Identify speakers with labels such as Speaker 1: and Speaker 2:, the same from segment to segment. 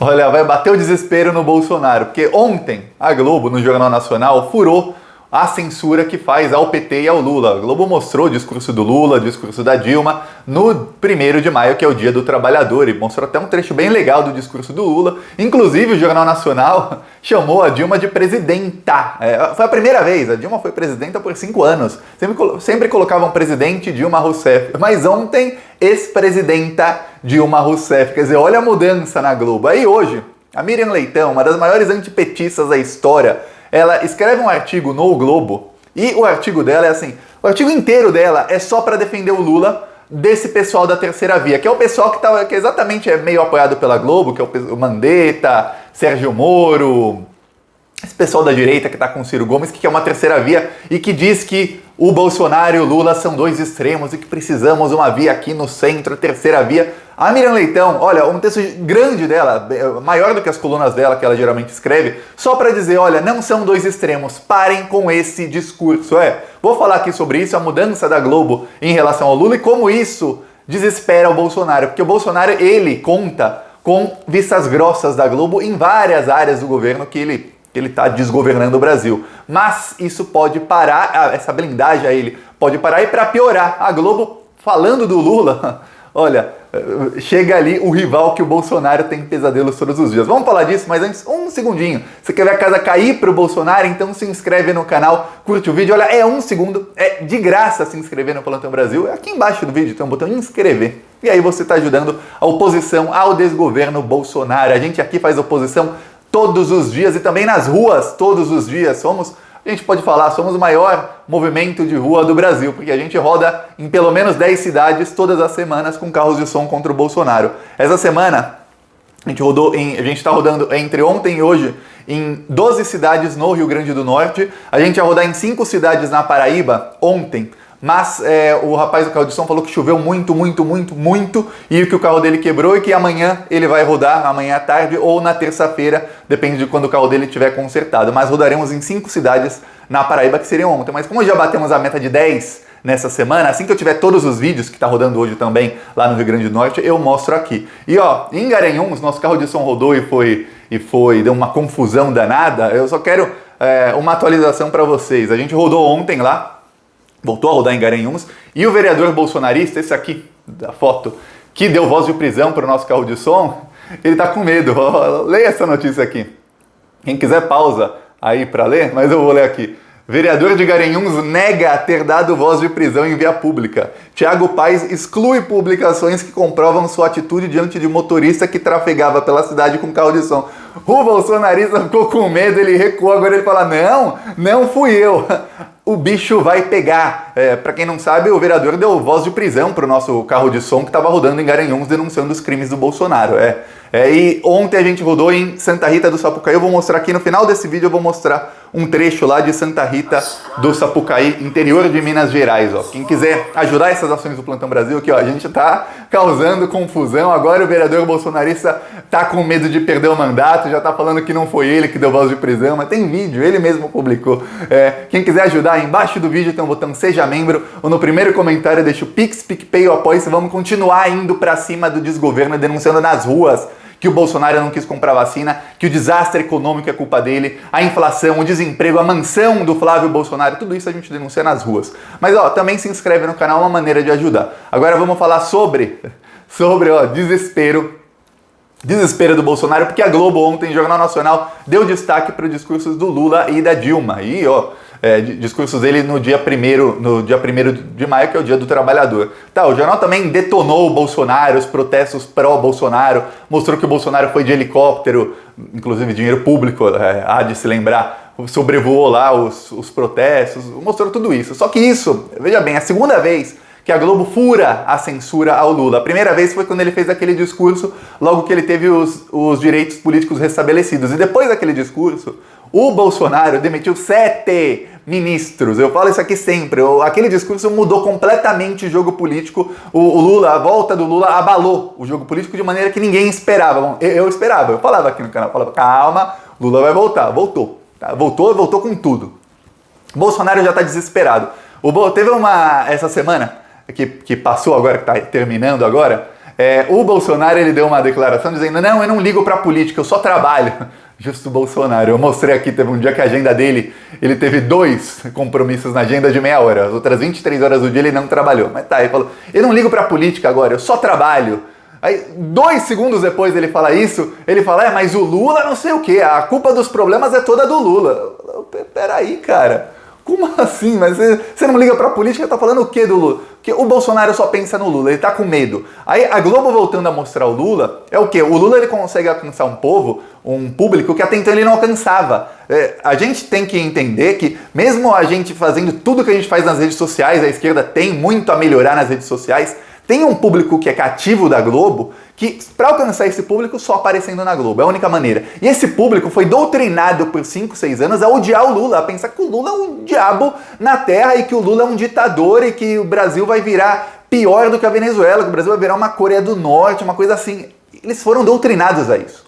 Speaker 1: Olha, vai bater o desespero no Bolsonaro, porque ontem a Globo, no Jornal Nacional, furou a censura que faz ao PT e ao Lula. A Globo mostrou o discurso do Lula, o discurso da Dilma, no 1º de maio, que é o Dia do Trabalhador, e mostrou até um trecho bem legal do discurso do Lula. Inclusive, o Jornal Nacional chamou a Dilma de presidenta. Foi a primeira vez, a Dilma foi presidenta por 5 anos. Sempre colocavam presidente Dilma Rousseff, mas ontem, ex-presidenta Dilma Rousseff. Quer dizer, olha a mudança na Globo. Aí hoje, a Miriam Leitão, uma das maiores antipetistas da história, ela escreve um artigo no O Globo e o artigo dela é assim, o artigo inteiro dela é só para defender o Lula desse pessoal da terceira via, que é o pessoal que exatamente é meio apoiado pela Globo, que é o Mandetta, Sérgio Moro, esse pessoal da direita que está com o Ciro Gomes, que é uma terceira via e que diz que o Bolsonaro e o Lula são dois extremos e que precisamos uma via aqui no centro, terceira via. A Miriam Leitão, olha, um texto grande dela, maior do que as colunas dela que ela geralmente escreve, só para dizer, olha, não são dois extremos, parem com esse discurso. Vou falar aqui sobre isso, a mudança da Globo em relação ao Lula e como isso desespera o Bolsonaro, porque o Bolsonaro, ele conta com vistas grossas da Globo em várias áreas do governo que ele está desgovernando o Brasil. Mas isso pode parar, essa blindagem a ele pode parar e para piorar, a Globo falando do Lula, olha, chega ali o rival que o Bolsonaro tem pesadelos todos os dias. Vamos falar disso, mas antes, um segundinho. Você quer ver a casa cair pro Bolsonaro? Então se inscreve no canal, curte o vídeo. Olha, é 1 segundo, é de graça se inscrever no Plantão Brasil. Aqui embaixo do vídeo tem um botão inscrever. E aí você está ajudando a oposição ao desgoverno Bolsonaro. A gente aqui faz oposição todos os dias e também nas ruas todos os dias. A gente pode falar, somos o maior movimento de rua do Brasil, porque a gente roda em pelo menos 10 cidades todas as semanas com carros de som contra o Bolsonaro. Essa semana a gente está rodando entre ontem e hoje em 12 cidades no Rio Grande do Norte. A gente ia rodar em 5 cidades na Paraíba ontem. Mas o rapaz do carro de som falou que choveu muito e que o carro dele quebrou e que amanhã ele vai rodar, amanhã à tarde ou na terça-feira, depende de quando o carro dele estiver consertado. Mas rodaremos em 5 cidades na Paraíba, que seriam ontem. Mas como já batemos a meta de 10 nessa semana, assim que eu tiver todos os vídeos que está rodando hoje também lá no Rio Grande do Norte, eu mostro aqui. E em Garanhuns, nosso carro de som rodou deu uma confusão danada. Eu só quero uma atualização para vocês. A gente rodou ontem lá, voltou a rodar em Garanhuns, e o vereador bolsonarista, esse aqui, da foto, que deu voz de prisão para o nosso carro de som, ele tá com medo. Leia essa notícia aqui. Quem quiser pausa aí para ler, mas eu vou ler aqui. Vereador de Garanhuns nega ter dado voz de prisão em via pública. Thiago Paes exclui publicações que comprovam sua atitude diante de motorista que trafegava pela cidade com carro de som. O bolsonarista ficou com medo, ele recuou, agora ele fala, não fui eu. O bicho vai pegar. Para quem não sabe, o vereador deu voz de prisão para o nosso carro de som que estava rodando em Garanhuns denunciando os crimes do Bolsonaro. E ontem a gente rodou em Santa Rita do Sapucaí. Eu vou mostrar aqui no final desse vídeo, eu vou mostrar um trecho lá de Santa Rita do Sapucaí, interior de Minas Gerais. Quem quiser ajudar essas ações do Plantão Brasil, aqui, a gente está causando confusão. Agora o vereador bolsonarista está com medo de perder o mandato, já está falando que não foi ele que deu voz de prisão, mas tem vídeo, ele mesmo publicou. Quem quiser ajudar, embaixo do vídeo tem um botão Seja Membro, ou no primeiro comentário deixa o Pix, PicPay ou Apoie-se. Vamos continuar indo para cima do desgoverno, denunciando nas ruas que o Bolsonaro não quis comprar vacina, que o desastre econômico é culpa dele, a inflação, o desemprego, a mansão do Flávio Bolsonaro, tudo isso a gente denuncia nas ruas. Mas também se inscreve no canal, é uma maneira de ajudar. Agora vamos falar sobre desespero do Bolsonaro, porque a Globo ontem, Jornal Nacional, deu destaque para os discursos do Lula e da Dilma. E discursos dele no dia 1º de maio, que é o Dia do Trabalhador. O jornal também detonou o Bolsonaro, os protestos pró-Bolsonaro, mostrou que o Bolsonaro foi de helicóptero, inclusive dinheiro público, há de se lembrar, sobrevoou lá os protestos, mostrou tudo isso. Só que isso, veja bem, é a segunda vez que a Globo fura a censura ao Lula. A primeira vez foi quando ele fez aquele discurso, logo que ele teve os direitos políticos restabelecidos. E depois daquele discurso, o Bolsonaro demitiu 7 ministros. Eu falo isso aqui sempre. Aquele discurso mudou completamente o jogo político. O Lula, a volta do Lula abalou o jogo político de maneira que ninguém esperava. Bom, eu esperava, eu falava aqui no canal, calma, Lula vai voltar. Voltou. Voltou com tudo. Bolsonaro já está desesperado. Teve essa semana, que passou agora, que está terminando agora, O Bolsonaro, ele deu uma declaração dizendo, não, eu não ligo pra política, eu só trabalho. Justo o Bolsonaro. Eu mostrei aqui, teve um dia que a agenda dele, ele teve 2 compromissos na agenda de meia hora. As outras 23 horas do dia ele não trabalhou. Mas tá, ele falou, eu não ligo pra política agora, eu só trabalho. Aí, 2 segundos depois ele fala isso, ele fala, mas o Lula não sei o quê, a culpa dos problemas é toda do Lula. Peraí, cara. Como assim? Mas você não liga pra política, tá falando o quê do Lula? Porque o Bolsonaro só pensa no Lula, ele tá com medo. Aí a Globo voltando a mostrar o Lula, é o quê? O Lula ele consegue alcançar um povo, um público que até então ele não alcançava. A gente tem que entender que mesmo a gente fazendo tudo que a gente faz nas redes sociais, a esquerda tem muito a melhorar nas redes sociais, tem um público que é cativo da Globo, que para alcançar esse público só aparecendo na Globo, é a única maneira. E esse público foi doutrinado por 5, 6 anos a odiar o Lula, a pensar que o Lula é um diabo na terra e que o Lula é um ditador e que o Brasil vai virar pior do que a Venezuela, que o Brasil vai virar uma Coreia do Norte, uma coisa assim. Eles foram doutrinados a isso.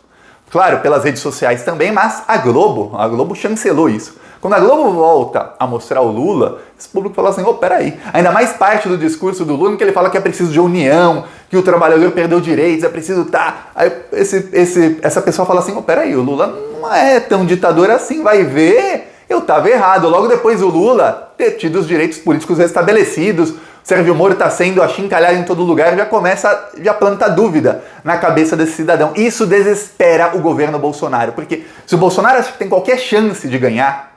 Speaker 1: Claro, pelas redes sociais também, mas a Globo chancelou isso. Quando a Globo volta a mostrar o Lula, esse público fala assim, peraí. Ainda mais parte do discurso do Lula em que ele fala que é preciso de união, que o trabalhador perdeu direitos, é preciso Aí essa pessoa fala assim, peraí, o Lula não é tão ditador assim, vai ver, eu tava errado. Logo depois o Lula ter tido os direitos políticos restabelecidos, Sérgio Moro está sendo achincalhado em todo lugar, já planta dúvida na cabeça desse cidadão. Isso desespera o governo Bolsonaro, porque se o Bolsonaro acha que tem qualquer chance de ganhar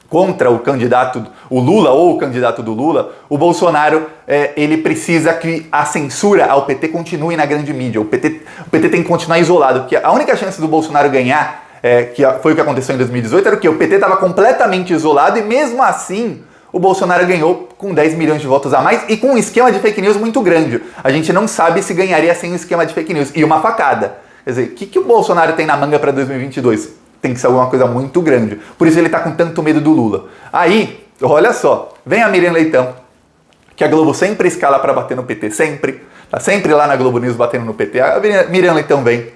Speaker 1: contra o candidato, o Lula ou o candidato do Lula, o Bolsonaro, ele precisa que a censura ao PT continue na grande mídia. O PT tem que continuar isolado, porque a única chance do Bolsonaro ganhar, que foi o que aconteceu em 2018, era o quê? O PT estava completamente isolado e mesmo assim o Bolsonaro ganhou com 10 milhões de votos a mais e com um esquema de fake news muito grande. A gente não sabe se ganharia sem um esquema de fake news. E uma facada. Quer dizer, o que o Bolsonaro tem na manga para 2022? Tem que ser alguma coisa muito grande. Por isso ele tá com tanto medo do Lula. Aí, olha só, vem a Miriam Leitão, que a Globo sempre escala para bater no PT, sempre. Tá sempre lá na Globo News batendo no PT. A Miriam Leitão vem,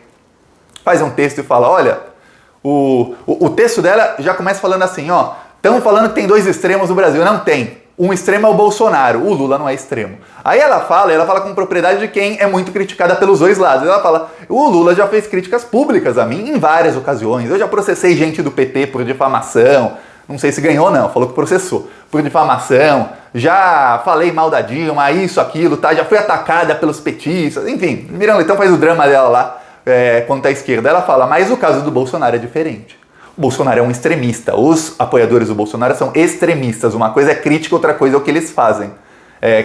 Speaker 1: faz um texto e fala, olha, o texto dela já começa falando assim, estão falando que tem 2 extremos no Brasil. Não tem. Um extremo é o Bolsonaro, o Lula não é extremo. Aí ela fala com propriedade de quem é muito criticada pelos 2 lados. Ela fala, o Lula já fez críticas públicas a mim em várias ocasiões. Eu já processei gente do PT por difamação. Não sei se ganhou não, falou que processou. Por difamação. Já falei mal da Dilma, isso, aquilo, tá? Já fui atacada pelos petistas. Enfim, Miriam Leitão faz o drama dela lá contra a esquerda. Ela fala, mas o caso do Bolsonaro é diferente. O Bolsonaro é um extremista. Os apoiadores do Bolsonaro são extremistas. Uma coisa é crítica, outra coisa é o que eles fazem.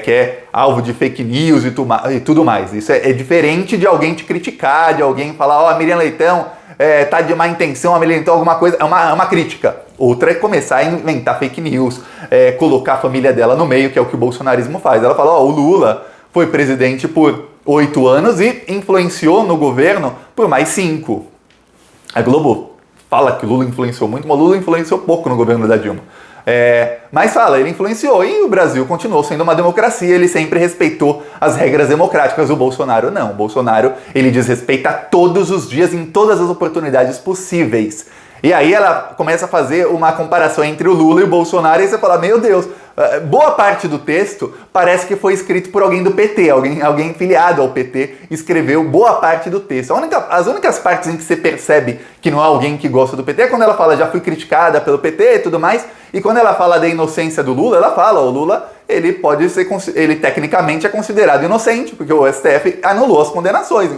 Speaker 1: Que é alvo de fake news e tudo mais. Isso é diferente de alguém te criticar, de alguém falar, a Miriam Leitão tá de má intenção, a Miriam Leitão alguma coisa. É uma crítica. Outra é começar a inventar fake news, colocar a família dela no meio, que é o que o bolsonarismo faz. Ela fala, o Lula foi presidente por 8 anos e influenciou no governo por mais 5. A Globo fala que o Lula influenciou muito, mas o Lula influenciou pouco no governo da Dilma. Mas fala, ele influenciou e o Brasil continuou sendo uma democracia, ele sempre respeitou as regras democráticas. O Bolsonaro não. O Bolsonaro, ele desrespeita todos os dias, em todas as oportunidades possíveis. E aí ela começa a fazer uma comparação entre o Lula e o Bolsonaro e você fala, meu Deus, boa parte do texto parece que foi escrito por alguém do PT, alguém filiado ao PT escreveu boa parte do texto. As únicas partes em que você percebe que não é alguém que gosta do PT é quando ela fala, já fui criticada pelo PT e tudo mais, e quando ela fala da inocência do Lula, ela fala, o Lula, ele tecnicamente é considerado inocente, porque o STF anulou as condenações,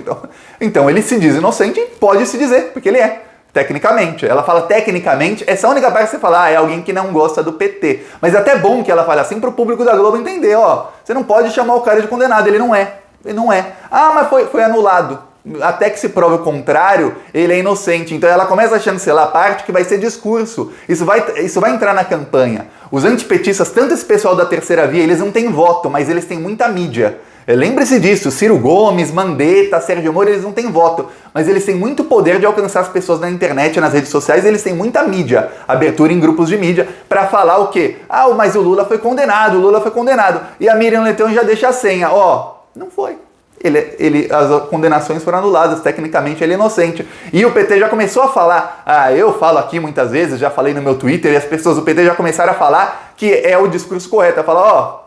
Speaker 1: então ele se diz inocente e pode se dizer, porque ele é. Tecnicamente. Ela fala tecnicamente, essa é a única parte que você fala, é alguém que não gosta do PT. Mas é até bom que ela fale assim pro público da Globo entender, você não pode chamar o cara de condenado, ele não é. Ele não é. Mas foi anulado. Até que se prove o contrário, ele é inocente. Então ela começa a chancelar a parte que vai ser discurso. Isso vai entrar na campanha. Os antipetistas, tanto esse pessoal da terceira via, eles não têm voto, mas eles têm muita mídia. Lembre-se disso, Ciro Gomes, Mandetta, Sérgio Moro, eles não têm voto, mas eles têm muito poder de alcançar as pessoas na internet, nas redes sociais, eles têm muita mídia, abertura em grupos de mídia, para falar o quê? Mas o Lula foi condenado, e a Miriam Leitão já deixa a senha, não foi. As condenações foram anuladas, tecnicamente ele é inocente. E o PT já começou a falar, eu falo aqui muitas vezes, já falei no meu Twitter, e as pessoas do PT já começaram a falar que é o discurso correto, a falar,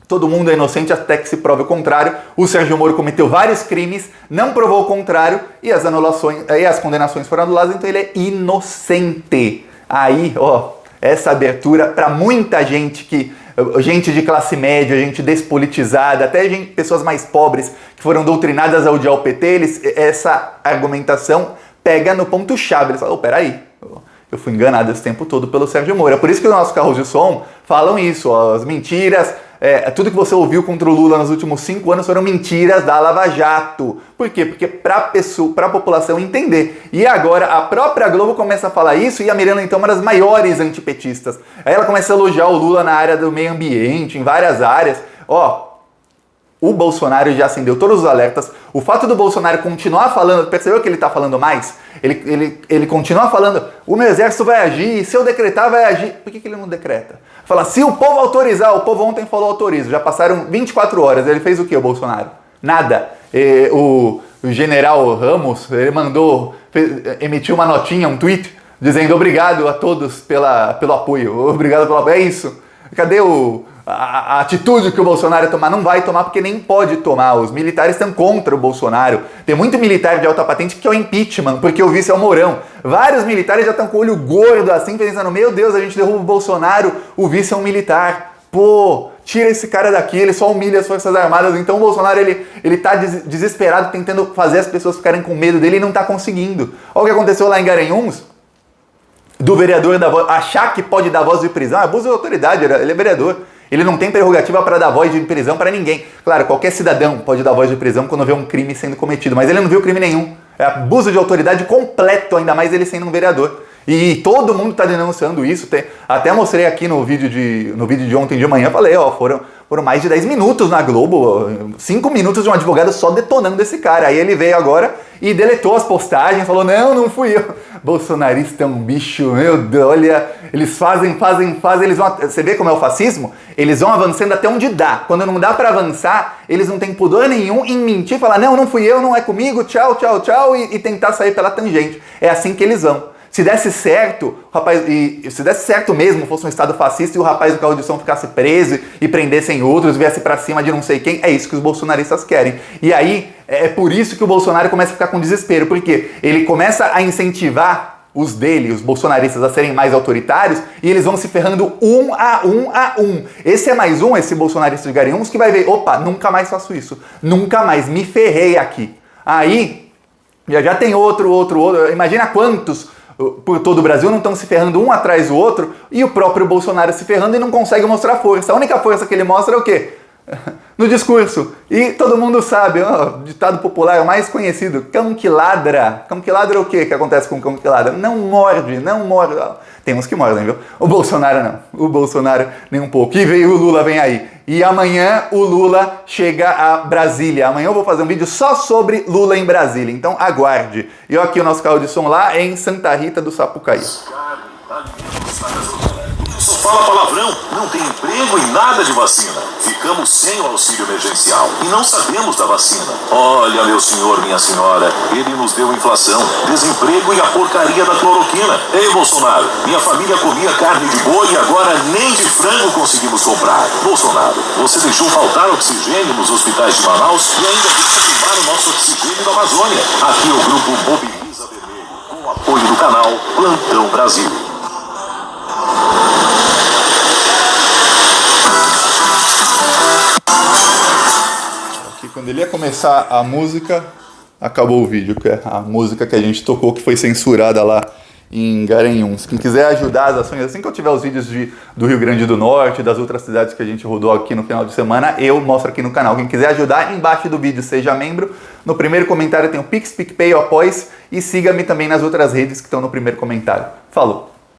Speaker 1: Todo mundo é inocente até que se prove o contrário. O Sérgio Moro cometeu vários crimes, não provou o contrário e as condenações foram anuladas, então ele é inocente. Aí, ó, essa abertura para muita gente gente de classe média, gente despolitizada, até pessoas mais pobres que foram doutrinadas a odiar o PT, essa argumentação pega no ponto-chave. Eles falam, peraí, eu fui enganado esse tempo todo pelo Sérgio Moro. É por isso que os nossos carros de som falam isso, ó, as mentiras, tudo que você ouviu contra o Lula nos últimos 5 anos foram mentiras da Lava Jato. Por quê? Porque para a população entender. E agora a própria Globo começa a falar isso e a Mirella então é uma das maiores antipetistas. Aí ela começa a elogiar o Lula na área do meio ambiente, em várias áreas. Ó, o Bolsonaro já acendeu todos os alertas. O fato do Bolsonaro continuar falando, percebeu que ele está falando mais? Ele continua falando, o meu exército vai agir, se eu decretar vai agir. Por que ele não decreta? Fala, se o povo autorizar, o povo ontem falou autoriza, já passaram 24 horas, ele fez o que, o Bolsonaro? Nada. O general Ramos, ele emitiu uma notinha, um tweet, dizendo obrigado a todos pelo apoio, obrigado pelo apoio, é isso. Cadê a atitude que o Bolsonaro tomar? Não vai tomar porque nem pode tomar. Os militares estão contra o Bolsonaro. Tem muito militar de alta patente que é o impeachment, porque o vice é o Mourão. Vários militares já estão com o olho gordo assim, pensando, meu Deus, a gente derruba o Bolsonaro, o vice é um militar. Pô, tira esse cara daqui, ele só humilha as Forças Armadas. Então o Bolsonaro, ele tá desesperado, tentando fazer as pessoas ficarem com medo dele e não tá conseguindo. Olha o que aconteceu lá em Garanhuns, do vereador achar que pode dar voz de prisão, abuso de autoridade, ele é vereador. Ele não tem prerrogativa para dar voz de prisão para ninguém. Claro, qualquer cidadão pode dar voz de prisão quando vê um crime sendo cometido, mas ele não viu crime nenhum. É abuso de autoridade completo, ainda mais ele sendo um vereador. E todo mundo está denunciando isso. Até mostrei aqui no vídeo de ontem de manhã, falei, ó, foram mais de 10 minutos na Globo, 5 minutos de um advogado só detonando esse cara. Aí ele veio agora e deletou as postagens, falou, não fui eu. Bolsonarista é um bicho, meu Deus, olha, eles fazem, eles vão, você vê como é o fascismo? Eles vão avançando até onde dá. Quando não dá para avançar, eles não têm pudor nenhum em mentir, falar, não fui eu, não é comigo, tchau, e tentar sair pela tangente. É assim que eles vão. Se desse certo, se desse certo mesmo, fosse um estado fascista e o rapaz do carro de som ficasse preso e prendessem outros, viesse pra cima de não sei quem, é isso que os bolsonaristas querem. E aí, é por isso que o Bolsonaro começa a ficar com desespero, porque ele começa a incentivar os bolsonaristas, a serem mais autoritários, e eles vão se ferrando um a um. Esse é mais um, esse bolsonarista de Garanhuns, que vai ver, opa, nunca mais faço isso, nunca mais, me ferrei aqui. Aí, já tem outro, imagina quantos por todo o Brasil não estão se ferrando um atrás do outro e o próprio Bolsonaro se ferrando e não consegue mostrar força. A única força que ele mostra é o quê? No discurso. E todo mundo sabe, o ditado popular mais conhecido, cão que ladra. Cão que ladra é o quê que acontece com o cão que ladra? Não morde. Tem uns que mordem, viu? O Bolsonaro não. O Bolsonaro nem um pouco. E o Lula vem aí. E amanhã o Lula chega a Brasília. Amanhã eu vou fazer um vídeo só sobre Lula em Brasília. Então aguarde. E aqui o nosso carro de som lá em Santa Rita do Sapucaí.
Speaker 2: Só fala palavrão, não tem emprego e nada de vacina. Ficamos sem o auxílio emergencial e não sabemos da vacina. Olha, meu senhor, minha senhora, ele nos deu inflação, desemprego e a porcaria da cloroquina. Ei, Bolsonaro, minha família comia carne de boi e agora nem de frango conseguimos comprar. Bolsonaro, você deixou faltar oxigênio nos hospitais de Manaus e ainda deixa queimar o nosso oxigênio da Amazônia. Aqui o grupo Mobiliza Vermelho, com o apoio do canal Plantão Brasil.
Speaker 1: Quando ele ia começar a música, acabou o vídeo, que é a música que a gente tocou, que foi censurada lá em Garanhuns. Quem quiser ajudar as ações, assim que eu tiver os vídeos do Rio Grande do Norte, das outras cidades que a gente rodou aqui no final de semana, eu mostro aqui no canal. Quem quiser ajudar, embaixo do vídeo, seja membro. No primeiro comentário tem o Pix, PicPay, o Apoies, e siga-me também nas outras redes que estão no primeiro comentário. Falou!